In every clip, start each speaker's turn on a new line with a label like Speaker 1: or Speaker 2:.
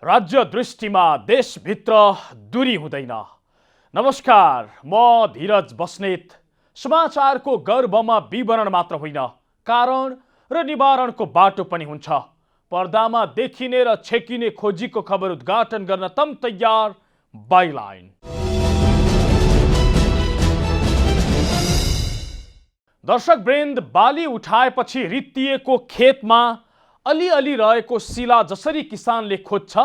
Speaker 1: राज्य दृष्टिमा देशभित्र दूरी हुँदैन। नमस्कार, म धीरज बस्नेत। समाचारको गर्भमा विवरण मात्र होइन, कारण र निवारणको बाटो पनि हुन्छ। पर्दामा देखिने र छेकिने खोजीको खबर उद्घाटन गर्न तम तयार बाइलाइन। दर्शक वृन्द, बाली उठाएपछि रित्तिएको खेतमा अलिअलि रहेको शिला जसरी किसानले खोज्छ,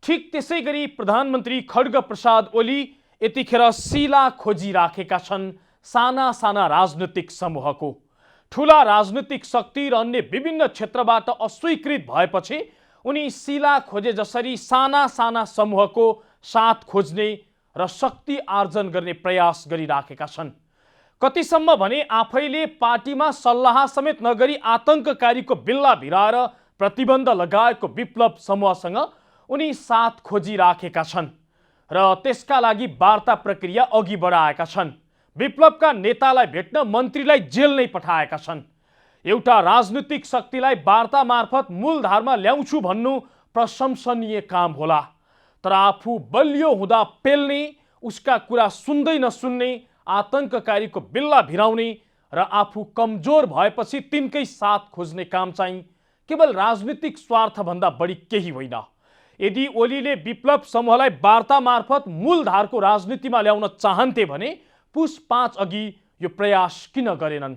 Speaker 1: ठीक त्यसै गरी प्रधानमन्त्री खड्ग प्रसाद ओली यतिखेर शिला खोजिराखेका छन् साना साना राजनीतिक समूहको। ठुला राजनीतिक शक्ति र अन्य विभिन्न क्षेत्रबाट अस्वीकृत भएपछि उनी शिला खोजे जसरी साना साना समूहको साथ खोज्ने र शक्ति आर्जन गर्ने प्रयास गरिराखेका छन्। कतिसम्म भने आफैले पार्टीमा सल्लाह समेत नगरी आतंककारीको बिल्ला भिराएर प्रतिबन्ध लगाएको विप्लव समूहसँग उनी साथ खोजिराखेका छन् र त्यसका लागि वार्ता प्रक्रिया अघि बढाएका छन्। विप्लवका नेतालाई भेट्न मन्त्रीलाई जेल नै पठाएका छन्। एउटा राजनीतिक शक्तिलाई वार्ता मार्फत मूलधारमा ल्याउँछु भन्नु प्रशंसनीय काम होला, तर आफू बलियो हुँदा पेल्ने, उसका कुरा सुन्दै नसुन्ने, आतंककारीको बिल्ला भिराउने र आफू कमजोर भएपछि तिनकै साथ खोज्ने काम चाहिँ केवल राजनीतिक स्वार्थभन्दा बढी केही होइन। यदि ओलीले विप्लव समूहलाई वार्ता मार्फत मूलधारको राजनीतिमा ल्याउन चाहन्थे भने पुस 5 अघि यो प्रयास किन गरेनन्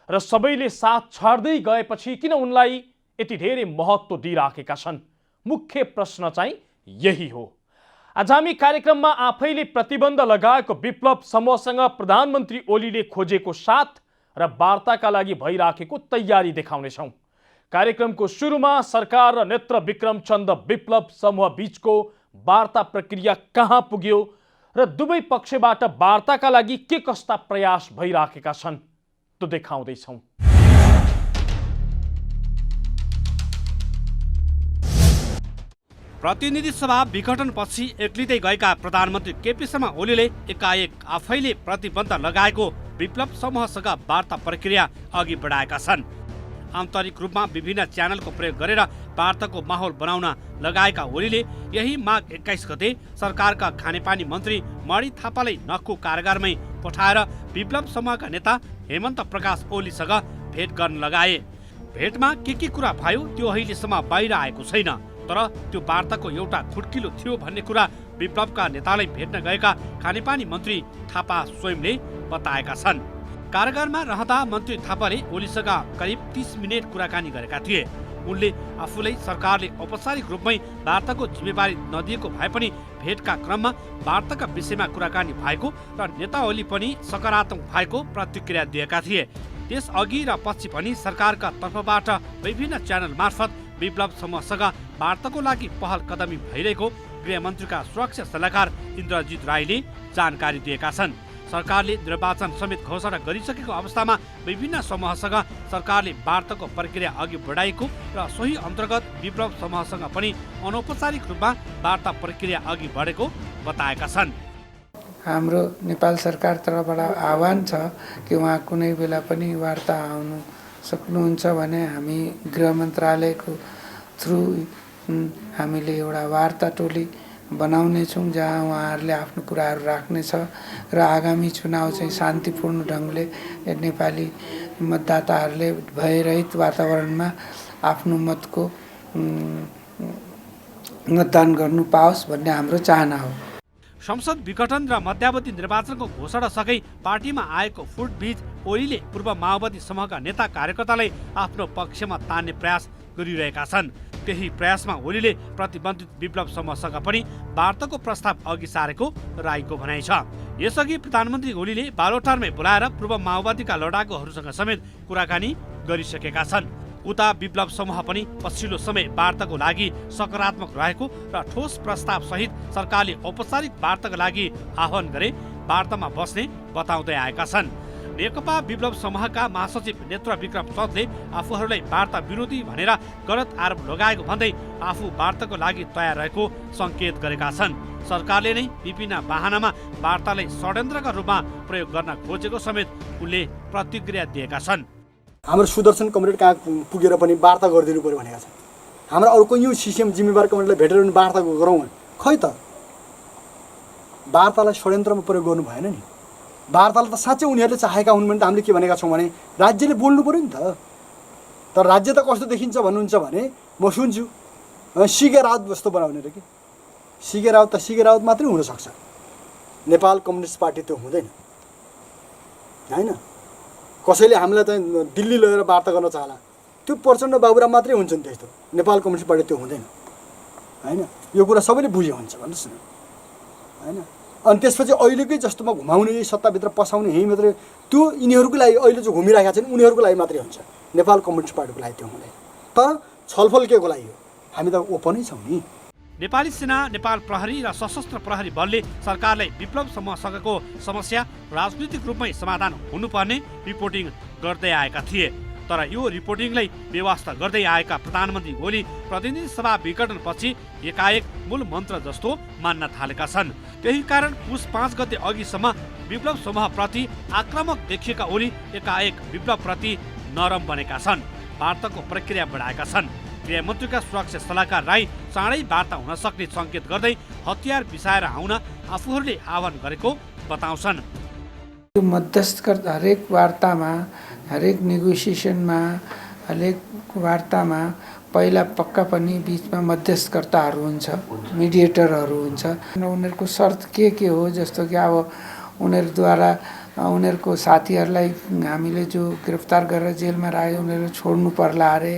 Speaker 1: र सबैले साथ छाड्दै गएपछि किन उनलाई यति धेरै महत्त्व दिइराखेका छन्? मुख्य प्रश्न चाहिँ यही हो। आज हामी कार्यक्रममा आफैले प्रतिबन्ध लगाएको विप्लव समूहसँग प्रधानमन्त्री ओलीले खोजेको साथ र वार्ताका लागि भइराखेको तयारी देखाउनेछौँ। कार्यक्रमको सुरुमा सरकार र नेत्र विक्रम चन्द विप्लव समूह बीचको वार्ता प्रक्रिया कहाँ पुग्यो र दुवै पक्षबाट वार्ताका लागि के कस्ता प्रयास भइराखेका छन् त्यो देखाउँदैछौँ।
Speaker 2: प्रतिनिधि सभा विघटनपछि एक्लिँदै गएका प्रधानमन्त्री केपी शर्मा ओलीले एकाएक आफैले प्रतिबन्ध लगाएको विप्लव समूहसँग वार्ता प्रक्रिया अघि बढाएका छन्। आन्तरिक रूपमा विभिन्न च्यानलको प्रयोग गरेर वार्ताको माहौल बनाउन लगाएका ओलीले यही माघ 21 गते सरकारका खानेपानी मन्त्री मणि थापालाई नखु कारागारमै पठाएर विप्लव समूहका नेता हेमन्त प्रकाश ओलीसँग भेट गर्न लगाए। भेटमा के कुरा भयो त्यो अहिलेसम्म बाहिर आएको छैन, तर त्यो वार्ताको एउटा खुड्किलो थियो भन्ने कुरा विप्लवका नेतालाई भेट्न गएका खानेपानी मन्त्री थापा स्वयंले बताएका छन्। कारागारमा रहँदा मन्त्री थापाले ओलीसँग करिब 30 मिनेट कुराकानी गरेका थिए। उनले आफूलाई सरकारले औपचारिक रूपमै वार्ताको जिम्मेवारी नदिएको भए पनि भेटका क्रममा वार्ताका विषयमा कुराकानी भएको र नेता ओली पनि सकारात्मक भएको प्रतिक्रिया दिएका थिए। त्यसअघि र पछि पनि सरकारका तर्फबाट विभिन्न च्यानल मार्फत विप्लव समूहसँग वार्ताको लागि पहल कदमी भइरहेको गृहमन्त्रीका सुरक्षा सल्लाहकार इन्द्रजित राईले जानकारी दिएका छन्। सरकारले निर्वाचन समेत घोषणा गरिसकेको अवस्थामा विभिन्न समूहसँग सरकारले वार्ताको प्रक्रिया अघि बढाएको र सोही अन्तर्गत विप्लव समूहसँग पनि अनौपचारिक रूपमा वार्ता प्रक्रिया अघि बढेको बताएका छन्।
Speaker 3: हाम्रो नेपाल सरकार तर्फबाट आह्वान छ कि उहाँ कुनै बेला पनि वार्ता आउनु सक्नुहुन्छ भने हामी गृह मन्त्रालयको थ्रु हामीले एउटा वार्ता टोली बनाउनेछौँ जहाँ उहाँहरूले आफ्नो कुराहरू राख्नेछ र आगामी चुनाव चाहिँ शान्तिपूर्ण ढङ्गले नेपाली मतदाताहरूले भयरहित वातावरणमा आफ्नो मतको मतदान गर्नु पाओस् भन्ने हाम्रो चाहना हो।
Speaker 2: संसद विघटन र मध्यावधि निर्वाचनको घोषणासँगै पार्टीमा आएको फुटबीच ओलीले पूर्व माओवादी समूहका नेता कार्यकर्तालाई आफ्नो पक्षमा तान्ने प्रयास गरिरहेका छन्। त्यही प्रयासमा ओलीले प्रतिबन्धित विप्लव समूहसँग पनि वार्ताको प्रस्ताव अघि सारेको राईको भनाइ छ। यसअघि प्रधानमन्त्री ओलीले बालोटारमै बोलाएर पूर्व माओवादीका लडाकुहरूसँग समेत कुराकानी गरिसकेका छन्। उता विप्लव समूह पनि पछिल्लो समय वार्ताको लागि सकारात्मक रहेको र ठोस प्रस्ताव सहित सरकारले औपचारिक वार्ताका लागि आह्वान गरे वार्तामा बस्ने बताउँदै आएका छन्। नेकपा विप्लव समूहका महासचिव नेत्र विक्रम चन्दले आफूहरूलाई वार्ता विरोधी भनेर गलत आरोप लगाएको भन्दै आफू वार्ताको लागि तयार रहेको संकेत गरेका छन्। सरकारले नै विभिन्न बहानामा वार्तालाई षड्यन्त्रका रूपमा प्रयोग गर्न खोजेको समेत उनले प्रतिक्रिया दिएका छन्।
Speaker 4: हाम्रो सुदर्शन कमरेड कहाँ पुगेर पनि वार्ता गरिदिनु पर्यो भनेका छन्। हाम्रा अरू कैयौँ सिसिएम जिम्मेवार कमान्डरलाई भेटेर पनि वार्ता गरौँ खै त वार्तालाई षड्यन्त्रमा प्रयोग गर्नु भएन नि। वार्तालाई त साँच्चै उनीहरूले चाहेका हुन् भने त हामीले के भनेका छौँ भने राज्यले बोल्नु पऱ्यो नि त। तर राज्य त कस्तो देखिन्छ भन्नुहुन्छ भने म सुन्छु सिगे राउत जस्तो बनाउने र कि सिगे राउत त सिगे राउत मात्रै हुनसक्छ, नेपाल कम्युनिस्ट पार्टी त्यो हुँदैन होइन। कसैले हामीलाई चाहिँ दिल्ली लगेर वार्ता गर्न चाहला त्यो प्रचण्ड बाबुराम मात्रै हुन्छ नि त्यस्तो, नेपाल कम्युनिस्ट पार्टी त्यो हुँदैन होइन। यो कुरा सबैले बुझे हुन्छ भन्नुहोस् न होइन। अनि त्यसपछि अहिलेकै जस्तोमा घुमाउने यही सत्ताभित्र पसाउने यहीँ मात्रै त्यो यिनीहरूकै लागि अहिले जो घुमिरहेका छन् उनीहरूको लागि मात्रै हुन्छ, नेपाल कम्युनिस्ट पार्टीको लागि त्यो हुँदैन। तर छलफल के को लागि हो, हामी त ओपनै छौँ नि।
Speaker 2: नेपाली सेना, नेपाल प्रहरी र सशस्त्र प्रहरी बलले सरकारलाई विप्लव समूहसँगको समस्या राजनीतिक रूपमै समाधान हुनुपर्ने रिपोर्टिङ गर्दै आएका थिए। तर यो रिपोर्टिङलाई बेवास्ता गर्दै आएका प्रधानमन्त्री ओली प्रतिनिधि सभा विघटनपछि एकाएक मूल मन्त्र जस्तो मान्न थालेका छन्। त्यही कारण पुस 5 गते अघिसम्म विप्लव समूहप्रति आक्रामक देखिएका ओली एकाएक विप्लवप्रति नरम बनेका छन्, वार्ताको प्रक्रिया बढाएका छन्। गृहमन्त्रीका सुरक्षा सल्लाहकार राई चाँडै वार्ता हुन सक्ने सङ्केत गर्दै हतियार बिसाएर आउन आफूहरूले आह्वान गरेको बताउँछन्।
Speaker 3: यो मध्यस्थकर्ता हरेक वार्तामा, हरेक नेगोसिएसनमा, हरेक वार्तामा पहिला पक्का पनि बिचमा मध्यस्थकर्ताहरू हुन्छ, मिडिएटरहरू हुन्छ। उनीहरूको शर्त के हो, जस्तो कि अब उनीहरूद्वारा उनीहरूको साथीहरूलाई हामीले जो गिरफ्तार गरेर जेलमा राख्यो उनीहरू छोड्नु पर्ला अरे,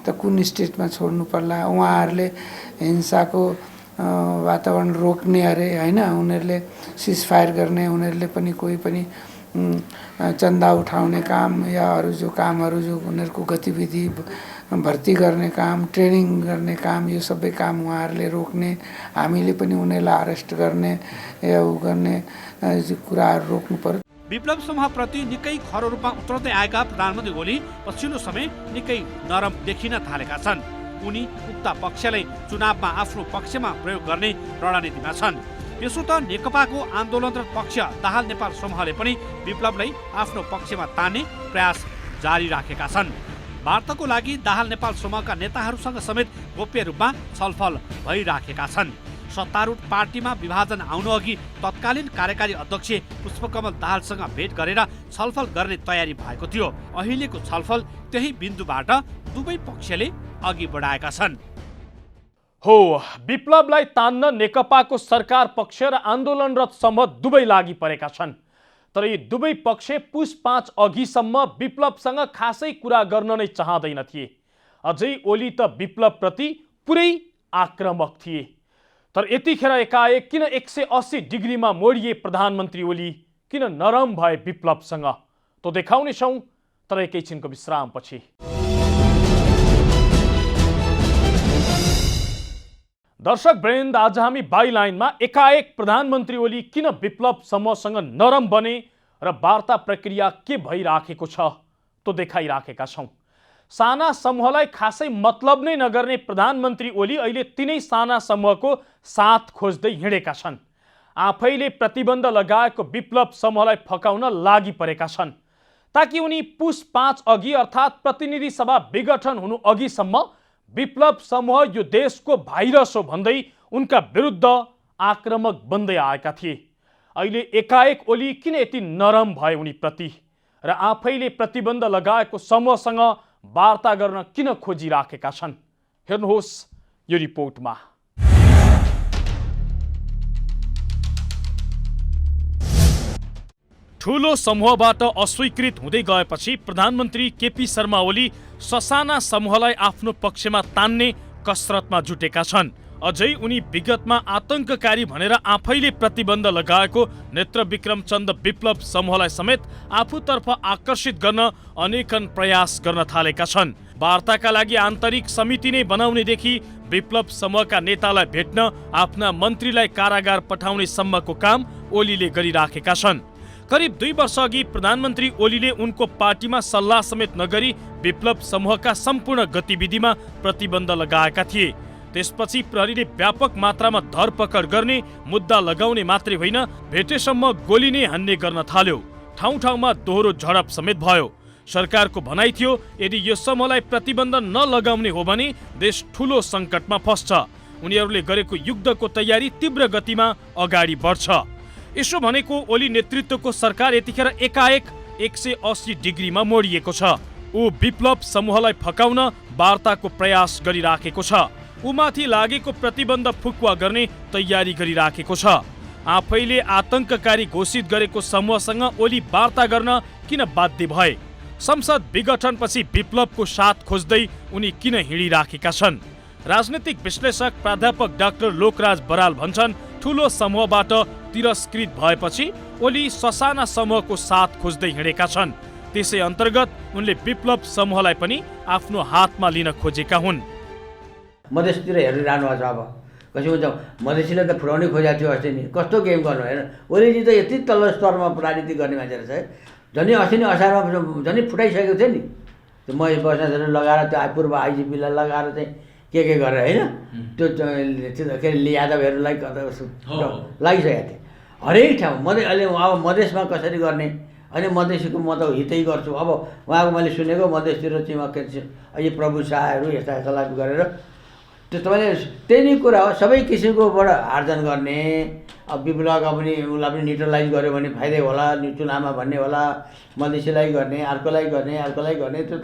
Speaker 3: त कुन स्टेटमा छोड्नु पर्ला, उहाँहरूले हिंसाको वातावरण रोक्ने अरे होइन, उनीहरूले सिजफायर गर्ने, उनीहरूले पनि कोही पनि चन्दा उठाउने काम या अरू जो कामहरू जो उनीहरूको गतिविधि भर्ती गर्ने काम, ट्रेनिङ गर्ने काम, यो सबै काम उहाँहरूले रोक्ने, हामीले पनि उनीहरूलाई अरेस्ट गर्ने या उ गर्ने कुराहरू रोक्नु पर्यो।
Speaker 2: विप्लव समूहप्रति निकै खरो रूपमा उत्रदै आएका प्रधानमन्त्री ओली पछिल्लो समय निकै नरम देखिन थालेका छन्। उनी उक्त पक्षलाई चुनावमा आफ्नो पक्षमा प्रयोग गर्ने रणनीतिमा छन्। त्यसो त नेकपाको आन्दोलनरत पक्ष दाहाल नेपाल समूहले पनि विप्लवलाई आफ्नो पक्षमा तान्ने प्रयास जारी राखेका छन्। वार्ताको लागि दाहाल नेपाल समूहका नेताहरूसँग समेत गोप्य रूपमा छलफल भइराखेका छन्। सत्तारूढ पार्टीमा विभाजन आउनु अघि तत्कालीन कार्यकारी अध्यक्ष पुष्पकमल दाहालसँग भेट गरेर छलफल गर्ने तयारी भएको थियो। अहिलेको छलफल त्यही बिन्दुबाट दुवै पक्षले अघि बढाएका छन्।
Speaker 1: हो, विप्लवलाई तान्न नेकपाको सरकार पक्ष र आन्दोलनरत समूह दुवै लागि परेका छन्। तर यी दुवै पक्ष पुस 5 अघिसम्म विप्लवसँग खासै कुरा गर्न नै चाहँदैन थिए। अझै ओली त विप्लवप्रति पुरै आक्रामक थिए। तर यतिखेर एकाएक किन 180 डिग्रीमा मोडिए प्रधानमन्त्री ओली, किन नरम भए विप्लवसँग, त देखाउनेछौँ तर एकैछिनको विश्रामपछि। दर्शक वृन्द, आज हामी बाइलाइनमा एकाएक प्रधानमन्त्री ओली किन विप्लव समूहसँग नरम बने र वार्ता प्रक्रिया के भइराखेको छ त देखाइराखेका छौँ। साना समूहलाई खासै मतलब नै नगर्ने प्रधानमन्त्री ओली अहिले तिनै साना समूहको साथ खोज्दै हिँडेका छन्। आफैले प्रतिबन्ध लगाएको विप्लव समूहलाई फकाउन लागि परेका छन्, ताकि उनी पुस 5 अघि अर्थात् प्रतिनिधि सभा विघटन हुनु अघिसम्म विप्लव समूह यो देशको भाइरस हो भन्दै उनका विरुद्ध आक्रामक बन्दै आएका थिए। अहिले एकाएक ओली किन यति नरम भए उनीप्रति र आफैले प्रतिबन्ध लगाएको समूहसँग वार्ता गर्न किन खोजिराखेका छन्, हेर्नुहोस् यो रिपोर्टमा। ठूलो समूहबाट अस्वीकृत हुँदै गएपछि प्रधानमन्त्री केपी शर्मा ओली ससाना समूहलाई आफ्नो पक्षमा तान्ने कसरतमा जुटेका छन्। अझै उनी विगतमा आतंककारी भनेर आफैले प्रतिबन्ध लगाएको नेत्र विक्रम चन्द विप्लव समूहलाई समेत आफूतर्फ आकर्षित गर्न अनेकन प्रयास गर्न थालेका छन्। वार्ताका लागि आन्तरिक समिति नै बनाउनेदेखि विप्लव समूहका नेतालाई भेट्न आफ्ना मन्त्रीलाई कारागार पठाउने सम्मको काम ओलीले गरिराखेका छन्। करिब 2 वर्ष अघि प्रधानमन्त्री ओलीले उनको पार्टीमा सल्लाह समेत नगरी विप्लव समूहका सम्पूर्ण गतिविधिमा प्रतिबन्ध लगाएका थिए। त्यसपछि प्रहरीले व्यापक मात्रामा धरपकड गर्ने, मुद्दा लगाउने मात्रै होइन भेटेसम्म गोली नै हान्ने गर्न थाल्यो। ठाउँ ठाउँमा दोहोरो झडप समेत भयो। सरकारको भनाइ थियो यदि यो समूहलाई प्रतिबन्ध नलगाउने हो भने देश ठूलो सङ्कटमा फस्छ। उनीहरूले गरेको युद्धको तयारी तीव्र गतिमा अगाडि बढ्छ। यसो भनेको ओली नेतृत्वको सरकार यतिखेर एकाएक 180 डिग्रीमा मोडिएको छ। ऊ विप्लव समूहलाई फकाउन वार्ताको प्रयास गरिराखेको छ। उमाथि लागेको प्रतिबन्ध फुकुवा गर्ने तयारी गरिराखेको छ। आफैले आतंककारी घोषित गरेको समूहसँग ओली वार्ता गर्न किन बाध्य भए? संसद विघटनपछि विप्लवको साथ खोज्दै उनी किन हिँडिराखेका छन्? राजनीतिक विश्लेषक प्राध्यापक डाक्टर लोकराज बराल भन्छन् ठूलो समूहबाट तिरस्कृत भएपछि ओली ससाना समूहको साथ खोज्दै हिँडेका छन्। त्यसै अन्तर्गत उनले विप्लव समूहलाई पनि आफ्नो हातमा लिन खोजेका हुन्।
Speaker 5: मधेसतिर हेरिरहनु भएको छ। अब कसै हुन्छ मधेसीले त फुराउनै खोजेको थियो अस्ति नि, कस्तो गेम गर्नु हेर। ओलीजी त यति तल्लो स्तरमा राजनीति गर्ने मान्छे रहेछ। झन् अस्ति नि असारमा झन् फुटाइसकेको थियो नि, त्यो महेश बस्नेतहरू लगाएर त्यो पूर्व आइजिपीलाई लगाएर चाहिँ के गरेर होइन, त्यो के अरे यादवहरूलाई लागिसकेको थियो हरेक ठाउँ। अहिले अब मधेसमा कसरी गर्ने, अनि मधेसीको म त हितै गर्छु। अब उहाँको मैले सुनेको मधेसतिर चाहिँ यो प्रभु शाहहरू यस्ता यस्तालाई गरेर त्यो तपाईँले त्यही नै कुरा हो। सबै किसिमकोबाट आर्जन गर्ने, अब विप्लवका पनि उसलाई पनि न्युट्रलाइज गर्यो भने फाइदै होला, चुनावमा भन्ने होला, मधेसीलाई गर्ने, अर्कोलाई गर्ने त्यो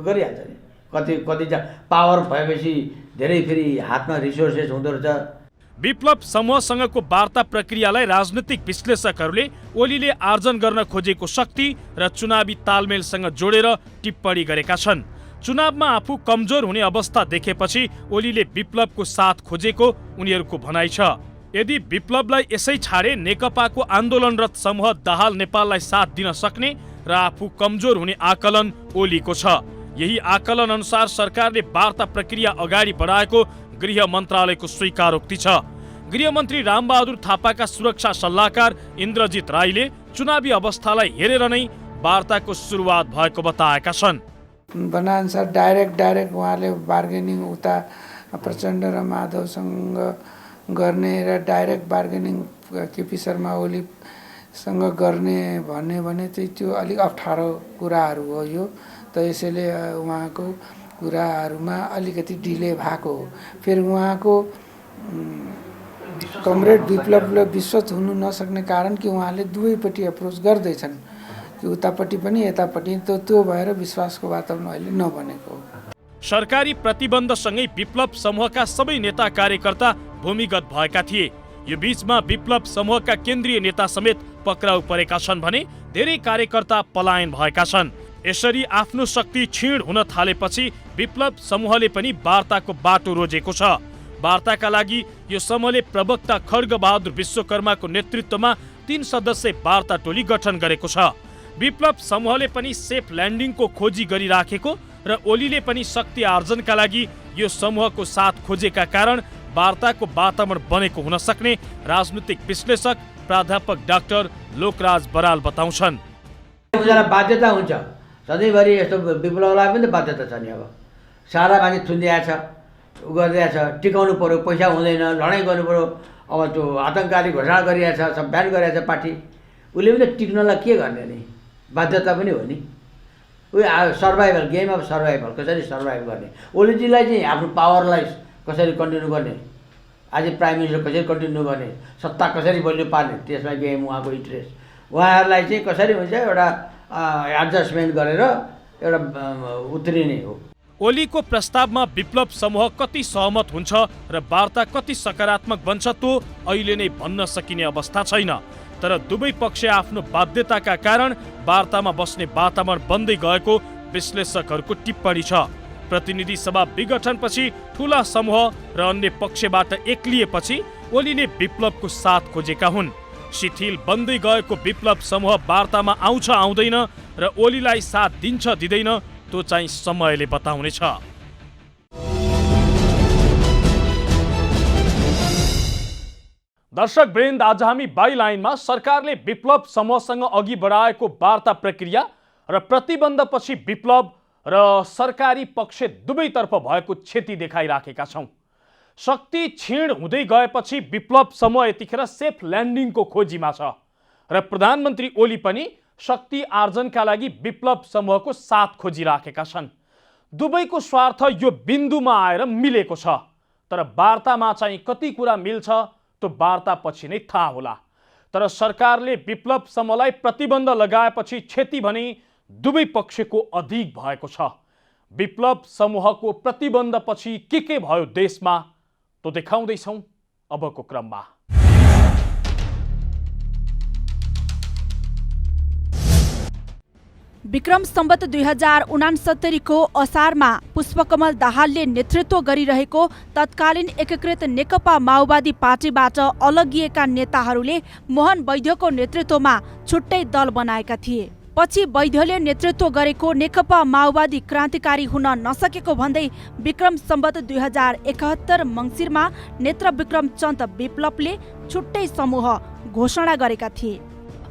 Speaker 5: गरिहाल्छ नि। कति पावर भएपछि धेरै फेरि हातमा रिसोर्सेस हुँदो रहेछ।
Speaker 1: विप्लव समूहसँगको वार्ता प्रक्रियालाई राजनीतिक विश्लेषकहरूले ओलीले आर्जन गर्न खोजेको शक्ति र चुनावी तालमेलसँग जोडेर टिप्पणी गरेका छन्। चुनावमा आफू कमजोर हुने अवस्था देखेपछि ओलीले विप्लवको साथ खोजेको उनीहरूको भनाइ छ। यदि विप्लवलाई यसै छाडे नेकपाको आन्दोलनरत समूह दाहाल नेपाललाई साथ दिन सक्ने र आफू कमजोर हुने आकलन ओलीको छ। यही आकलन अनुसार सरकारले वार्ता प्रक्रिया अगाडि बढाएको गृह मन्त्रालयको स्वीकारोक्ति छ। गृहमन्त्री रामबहादुर थापाका सुरक्षा सल्लाहकार इन्द्रजित राईले चुनावी अवस्थालाई हेरेर नै वार्ताको सुरुवात भएको बताएका छन्।
Speaker 3: बनाअनुसार डाइरेक्ट उहाँले बार्गेनिङ उता प्रचण्ड र माधवसँग गर्ने र डाइरेक्ट बार्गेनिङ केपी शर्मा ओलीसँग गर्ने भने चाहिँ त्यो अलिक अप्ठ्यारो कुराहरू हो यो। त यसैले उहाँको कुराहरूमा अलिकति डिले भएको हो। फेरि उहाँको कमरेड विप्लवले विश्वास हुनु नसक्ने कारण कि उहाँले दुवैपट्टि एप्रोच गर्दैछन् कि उतापट्टि पनि यतापट्टि, त्यो भएर विश्वासको वातावरण अहिले नबनेको हो।
Speaker 1: सरकारी प्रतिबन्धसँगै विप्लव समूहका सबै नेता कार्यकर्ता भूमिगत भएका थिए। यो बीचमा विप्लव समूहका केन्द्रीय नेता समेत पक्राउ परेका छन् भने धेरै कार्यकर्ता पलायन भएका छन्। यसरी आफ्नो शक्ति क्षीण हुन थालेपछि विप्लव समूहले पनि वार्ताको बाटो रोजेको छ। वार्ताका लागि यो समूहले प्रवक्ता खड्ग बहादुर विश्वकर्माको नेतृत्वमा 3 सदस्य वार्ता टोली गठन गरेको छ। विप्लव समूहले पनि सेफ ल्यान्डिङको खोजी गरिराखेको र ओलीले पनि शक्ति आर्जनका लागि यो समूहको साथ खोजेका कारण वार्ताको वातावरण बनेको हुन सक्ने राजनीतिक विश्लेषक प्राध्यापक डाक्टर लोकराज बराल बताउँछन्।
Speaker 5: बाध्यता हुन्छ सधैँभरि यस्तो विप्लवलाई पनि त बाध्यता छ नि। अब सारा मान्छे थुनिरहेछ, गरिरहेछ, टिकाउनु पर्यो, पैसा हुँदैन, लडाइँ गर्नु पर्यो। अब त्यो आतङ्ककारी घोषणा गरिरहेछ, सब ब्यान गरिरहेछ पार्टी, उसले पनि त टिक्नलाई के गर्ने नि, बाध्यता पनि हो नि। सर्भाइभल, गेम अफ सर्भाइभल, कसरी सर्भाइभ गर्ने, ओलीजीलाई चाहिँ आफ्नो पावरलाई कसरी कन्टिन्यू गर्ने, आज प्राइम मिनिस्टर कसरी कन्टिन्यू गर्ने, सत्ता कसरी बलियो पार्ने, त्यसमा गेम उहाँको इन्ट्रेस्ट। उहाँहरूलाई चाहिँ कसरी हुन्छ एउटा एडजस्टमेन्ट गरेर एउटा उत्रिने हो।
Speaker 1: ओलीको प्रस्तावमा विप्लव समूह कति सहमत हुन्छ र वार्ता कति सकारात्मक बन्छ त्यो अहिले नै भन्न सकिने अवस्था छैन। तर दुवै पक्ष आफ्नो बाध्यताका कारण वार्तामा बस्ने वातावरण बन्दै गएको विश्लेषकहरूको टिप्पणी छ। प्रतिनिधि सभा विघटनपछि ठूला समूह र अन्य पक्षबाट एक्लिएपछि ओलीले विप्लवको साथ खोजेका हुन्। शिथिल बन्दै गएको विप्लव समूह वार्तामा आउँछ आउँदैन र ओलीलाई साथ दिन्छ दिँदैन त्यो चाहिँ समयले बताउनेछ। दर्शक वृन्द, आज हामी बाइलाइनमा सरकारले विप्लव समूहसँग अघि बढाएको वार्ता प्रक्रिया र प्रतिबन्धपछि विप्लव र सरकारी पक्ष दुवैतर्फ भएको क्षति देखाइराखेका छौं। शक्ति क्षीण हुँदै गएपछि विप्लव समूह यतिखेर सेफ ल्यान्डिङको खोजीमा छ र प्रधानमन्त्री ओली पनि शक्ति आर्जनका लागि विप्लव समूहको साथ खोजिराखेका छन्। दुवैको स्वार्थ यो बिन्दुमा आएर मिलेको छ, तर वार्तामा चाहिँ कति कुरा मिल्छ त्यो वार्ता पछि नै थाहा होला। तर सरकारले विप्लव समूहलाई प्रतिबन्ध लगाएपछि क्षति भने दुवै पक्षको अधिक भएको छ। विप्लव समूहको प्रतिबन्धपछि के भयो देशमा त्यो देखाउँदैछौँ अबको क्रममा।
Speaker 6: विक्रम सम्वत 2069 को असारमा पुष्पकमल दाहालले नेतृत्व गरिरहेको तत्कालीन एकीकृत नेकपा माओवादी पार्टीबाट अलगिएका नेताहरूले मोहन वैद्यको नेतृत्वमा छुट्टै दल बनाएका थिए। पछि वैद्यले नेतृत्व गरेको नेकपा माओवादी क्रान्तिकारी हुन नसकेको भन्दै विक्रम सम्वत 2071 मङ्सिरमा नेत्र विक्रम चन्द विप्लवले छुट्टै समूह घोषणा गरेका थिए।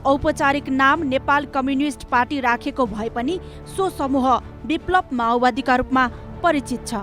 Speaker 6: औपचारिक नाम नेपाल कम्युनिस्ट पार्टी राखेको भए पनि सो समूह विप्लव माओवादीका रूपमा परिचित छ।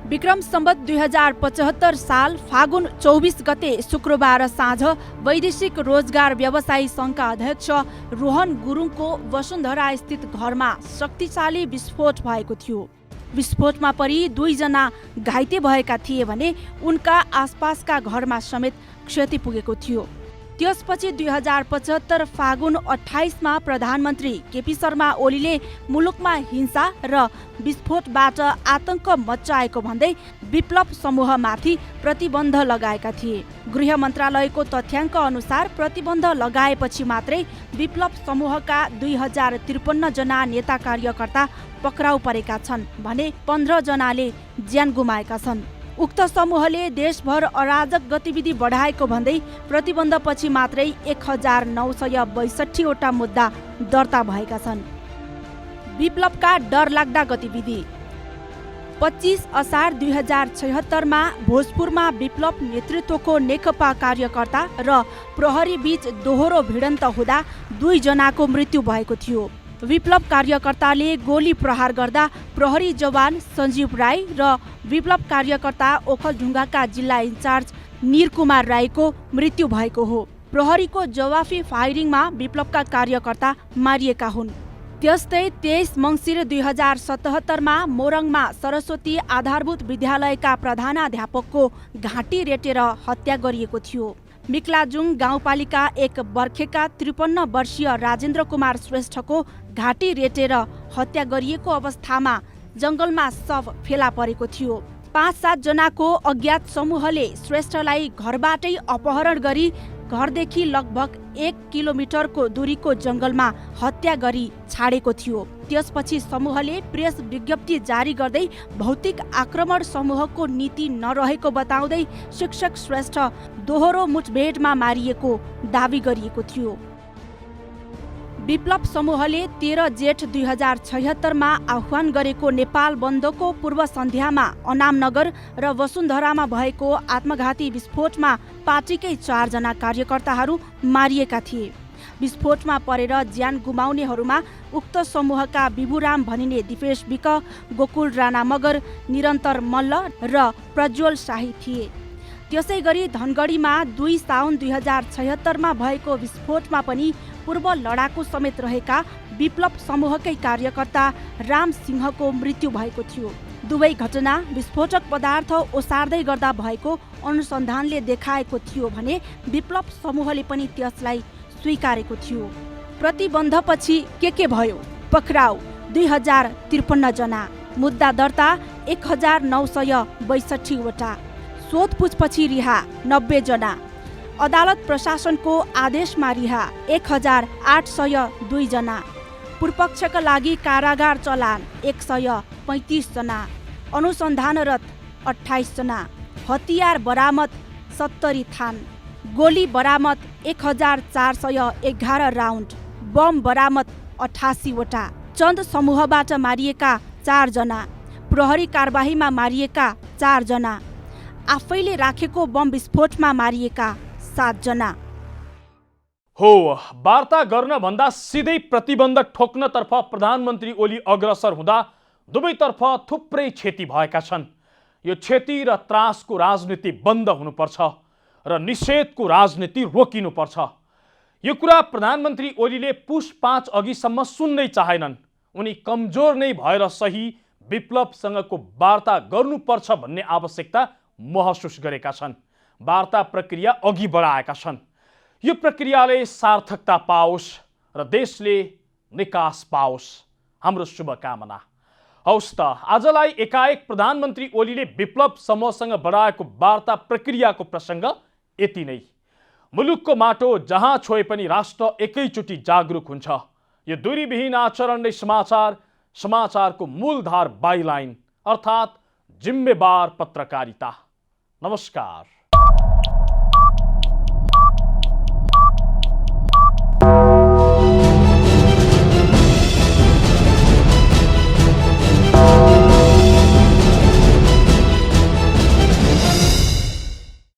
Speaker 6: विक्रम सम्वत 2075 साल फागुन 24 गते शुक्रबार साँझ वैदेशिक रोजगार व्यवसायी सङ्घका अध्यक्ष रोहन गुरुङको वसुन्धरा स्थित घरमा शक्तिशाली विस्फोट भएको थियो। विस्फोटमा परि 2 जना घाइते भएका थिए भने उनका आसपासका घरमा समेत क्षति पुगेको थियो। त्यसपछि 2075 फागुन 28 मा प्रधानमन्त्री केपी शर्मा ओलीले मुलुकमा हिंसा र विस्फोटबाट आतंक मच्चाएको भन्दै विप्लव समूहमाथि प्रतिबन्ध लगाएका थिए। गृह मन्त्रालयको तथ्याङ्क अनुसार प्रतिबन्ध लगाएपछि मात्रै विप्लव समूहका 2053 जना नेता कार्यकर्ता पक्राउ परेका छन् भने 15 जनाले ज्यान गुमाएका छन्। उक्त समूहले देशभर अराजक गतिविधि बढाएको भन्दै प्रतिबन्धपछि मात्रै 1962 वटा मुद्दा दर्ता भएका छन्। विप्लवका डरलाग्दा गतिविधि 25 असार 2076 मा भोजपुरमा विप्लव नेतृत्वको नेकपा कार्यकर्ता र प्रहरी बीच दोहोरो भिडन्त हुँदा 2 जनाको मृत्यु भएको थियो। विप्लव कार्यकर्ताले गोली प्रहार गर्दा प्रहरी जवान सञ्जीव राई र विप्लव कार्यकर्ता ओखलढुङ्गाका जिल्ला इन्चार्ज निरकुमार राईको मृत्यु भएको हो। प्रहरीको जवाफी फायरिङमा विप्लवका कार्यकर्ता मारिएका हुन्। त्यस्तै 23 मङ्सिर 2077 मा मोरङमा सरस्वती आधारभूत विद्यालयका प्रधानाध्यापकको घाँटी रेटेर हत्या गरिएको थियो। मिक्लाजुङ गाउँपालिका 1 बर्खेका 53 वर्षीय राजेन्द्र कुमार श्रेष्ठको घाँटी रेटेर हत्या गरिएको अवस्थामा जङ्गलमा शव फेला परेको थियो। 5-7 जनाको अज्ञात समूहले श्रेष्ठलाई घरबाटै अपहरण गरी घरदेखि लगभग 1 किलोमिटरको दूरीको जङ्गलमा हत्या गरी छाडेको थियो। त्यसपछि समूहले प्रेस विज्ञप्ति जारी गर्दै भौतिक आक्रमण समूहको नीति नरहेको बताउँदै शिक्षक श्रेष्ठ दोहोरो मुठभेडमा मारिएको दावी गरिएको थियो। विप्लव समूहले 13 जेठ 2076 मा आह्वान गरेको नेपाल बन्दको पूर्व सन्ध्यामा अनामनगर र वसुन्धरामा भएको आत्मघाती विस्फोटमा पार्टीकै 4 जना कार्यकर्ताहरू मारिएका थिए। विस्फोटमा परेर ज्यान गुमाउनेहरूमा उक्त समूहका विभुराम भनिने दिपेश विक, गोकुल राणा मगर, निरन्तर मल्ल र प्रज्वल शाही थिए। त्यसै गरी धनगढीमा 2 साउन 2076 मा भएको विस्फोटमा पनि पूर्व लडाकु समेत रहेका विप्लव समूहकै कार्यकर्ता राम सिंहको मृत्यु भएको थियो। दुवै घटना विस्फोटक पदार्थ ओसार्दै गर्दा भएको अनुसन्धानले देखाएको थियो भने विप्लव समूहले पनि त्यसलाई स्वीकारेको थियो। प्रतिबन्धपछि के भयो? पक्राउ 2053 जना, मुद्दा दर्ता 1962 वटा, सोधपुछपछि रिहा 90 जना, अदालत प्रशासनको आदेशमा रिहा 1802 जना, पूर्वपक्षका लागि कारागार चलान 135 जना, अनुसन्धानरत 28 जना, हतियार बरामद 70 थान, गोली बरामद 1411 राउन्ड, बम बरामद 88 वटा, चन्द समूहबाट मारिएका 4 जना, प्रहरी कारबाहीमा मारिएका 4 जना, आफैले राखेको बम विस्फोटमा मारिएका 7 जना।
Speaker 1: हो, वार्ता गर्न भन्दा सिधै प्रतिबन्ध ठोक्नतर्फ प्रधानमन्त्री ओली अग्रसर हुँदा दुवैतर्फ थुप्रै क्षति भएका छन्। यो क्षति र त्रासको राजनीति बन्द हुनुपर्छ र निषेधको राजनीति रोकिनुपर्छ। यो कुरा प्रधानमन्त्री ओलीले पुस 5 अघिसम्म सुन्नै चाहेनन्। उनी कमजोर नै भएर सही विप्लवसँगको वार्ता गर्नुपर्छ भन्ने आवश्यकता महसुस गरेका छन्। वार्ता प्रक्रिया अघि बढाएका छन्। यो प्रक्रियाले सार्थकता पाओस् र देशले निकास पाओस्, हाम्रो शुभकामना। हौस् त, आजलाई एकाएक प्रधानमन्त्री ओलीले विप्लव समूहसँग बढाएको वार्ता प्रक्रियाको प्रसङ्ग यति नै। मुलुकको माटो जहाँ छोए पनि राष्ट्र एकैचोटि जागरुक हुन्छ। यो दूरीविहीन आचरण नै समाचारको मूलधार बाइलाइन अर्थात् जिम्मेवार पत्रकारिता। नमस्कार।